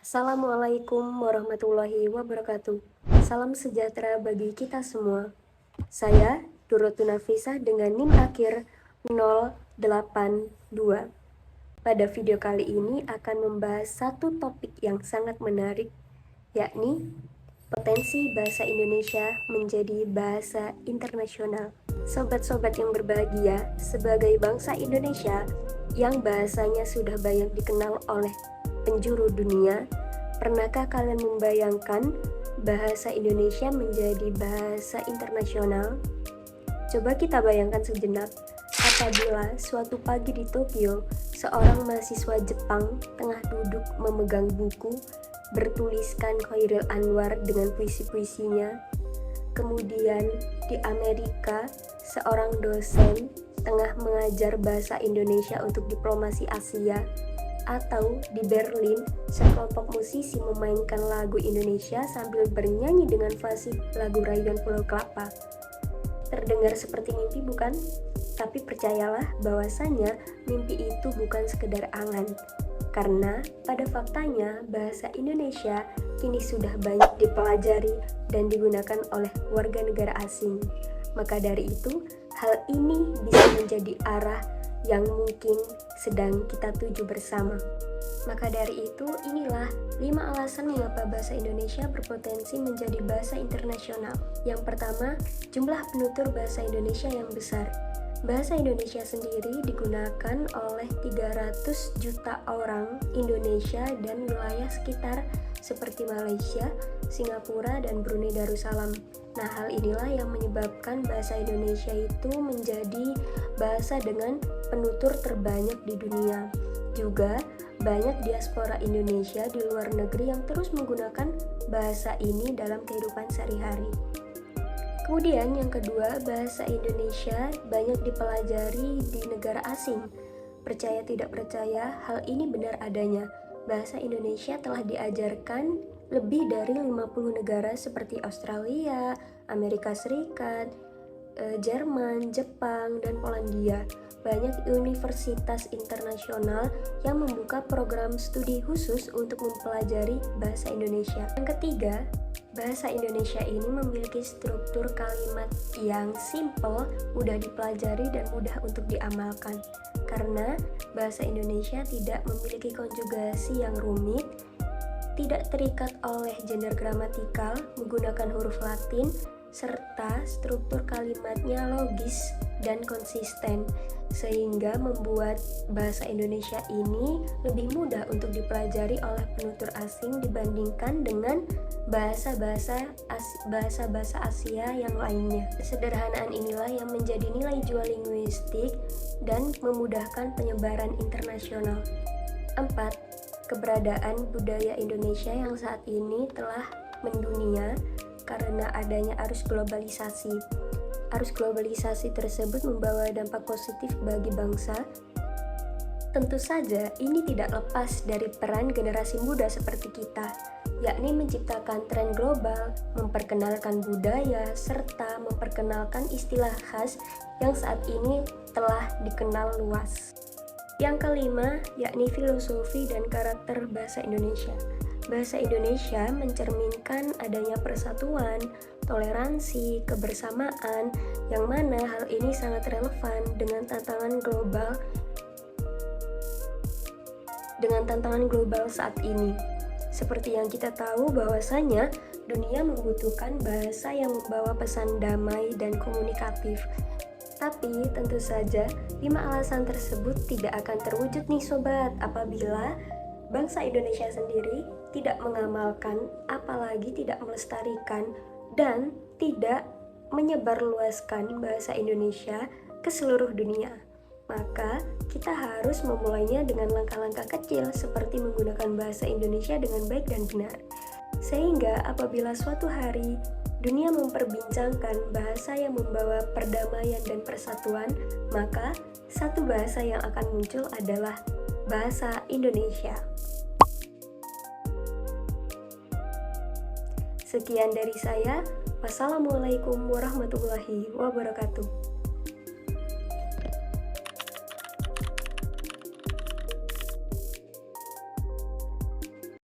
Assalamualaikum warahmatullahi wabarakatuh. Salam sejahtera bagi kita semua. Saya Durratun Nafisa dengan NIM akhir 082. Pada video kali ini akan membahas satu topik yang sangat menarik, yakni potensi bahasa Indonesia menjadi bahasa internasional. Sobat-sobat yang berbahagia, sebagai bangsa Indonesia yang bahasanya sudah banyak dikenal oleh penjuru dunia, pernahkah kalian membayangkan bahasa Indonesia menjadi bahasa internasional? Coba kita bayangkan sejenak, apabila suatu pagi di Tokyo, seorang mahasiswa Jepang tengah duduk memegang buku bertuliskan Chairil Anwar dengan puisi-puisinya. Kemudian di Amerika, seorang dosen tengah mengajar bahasa Indonesia untuk diplomasi Asia. Atau di Berlin, sekelompok musisi memainkan lagu Indonesia sambil bernyanyi dengan fasih lagu Rayuan Pulau Kelapa. Terdengar seperti mimpi, bukan? Tapi percayalah bahwasanya mimpi itu bukan sekedar angan. Karena pada faktanya bahasa Indonesia kini sudah banyak dipelajari dan digunakan oleh warga negara asing. Maka dari itu, hal ini bisa menjadi arah yang mungkin sedang kita tuju bersama. Maka dari itu, inilah 5 alasan mengapa bahasa Indonesia berpotensi menjadi bahasa internasional. Yang pertama, jumlah penutur bahasa Indonesia yang besar. Bahasa Indonesia sendiri digunakan oleh 300 juta orang Indonesia dan wilayah sekitar seperti Malaysia, Singapura, dan Brunei Darussalam. Nah, hal inilah yang menyebabkan bahasa Indonesia itu menjadi bahasa dengan penutur terbanyak di dunia. Juga banyak diaspora Indonesia di luar negeri yang terus menggunakan bahasa ini dalam kehidupan sehari-hari. Kemudian yang kedua, bahasa Indonesia banyak dipelajari di negara asing. Percaya tidak percaya, hal ini benar adanya. Bahasa Indonesia telah diajarkan lebih dari 50 negara seperti Australia, Amerika Serikat, Jerman, Jepang, dan Polandia. Banyak universitas internasional yang membuka program studi khusus untuk mempelajari bahasa Indonesia. Yang ketiga, bahasa Indonesia ini memiliki struktur kalimat yang simple, mudah dipelajari, dan mudah untuk diamalkan. Karena bahasa Indonesia tidak memiliki konjugasi yang rumit, tidak terikat oleh genre gramatikal, menggunakan huruf Latin, serta struktur kalimatnya logis dan konsisten, sehingga membuat bahasa Indonesia ini lebih mudah untuk dipelajari oleh penutur asing dibandingkan dengan bahasa-bahasa Asia yang lainnya. Kesederhanaan inilah yang menjadi nilai jual linguistik dan memudahkan penyebaran internasional. 4. Keberadaan budaya Indonesia yang saat ini telah mendunia karena adanya arus globalisasi. Arus globalisasi tersebut membawa dampak positif bagi bangsa. Tentu saja ini tidak lepas dari peran generasi muda seperti kita, yakni menciptakan tren global, memperkenalkan budaya, serta memperkenalkan istilah khas yang saat ini telah dikenal luas. Yang kelima, yakni filosofi dan karakter bahasa Indonesia. Bahasa Indonesia mencerminkan adanya persatuan, toleransi, kebersamaan, yang mana hal ini sangat relevan dengan tantangan global saat ini. Seperti yang kita tahu bahwasanya dunia membutuhkan bahasa yang membawa pesan damai dan komunikatif. Tapi tentu saja 5 alasan tersebut tidak akan terwujud nih sobat apabila bangsa Indonesia sendiri tidak mengamalkan, apalagi tidak melestarikan dan tidak menyebarluaskan bahasa Indonesia ke seluruh dunia. Maka kita harus memulainya dengan langkah-langkah kecil seperti menggunakan bahasa Indonesia dengan baik dan benar. Sehingga apabila suatu hari dunia memperbincangkan bahasa yang membawa perdamaian dan persatuan, maka satu bahasa yang akan muncul adalah bahasa Indonesia. Sekian dari saya. Wassalamualaikum warahmatullahi wabarakatuh.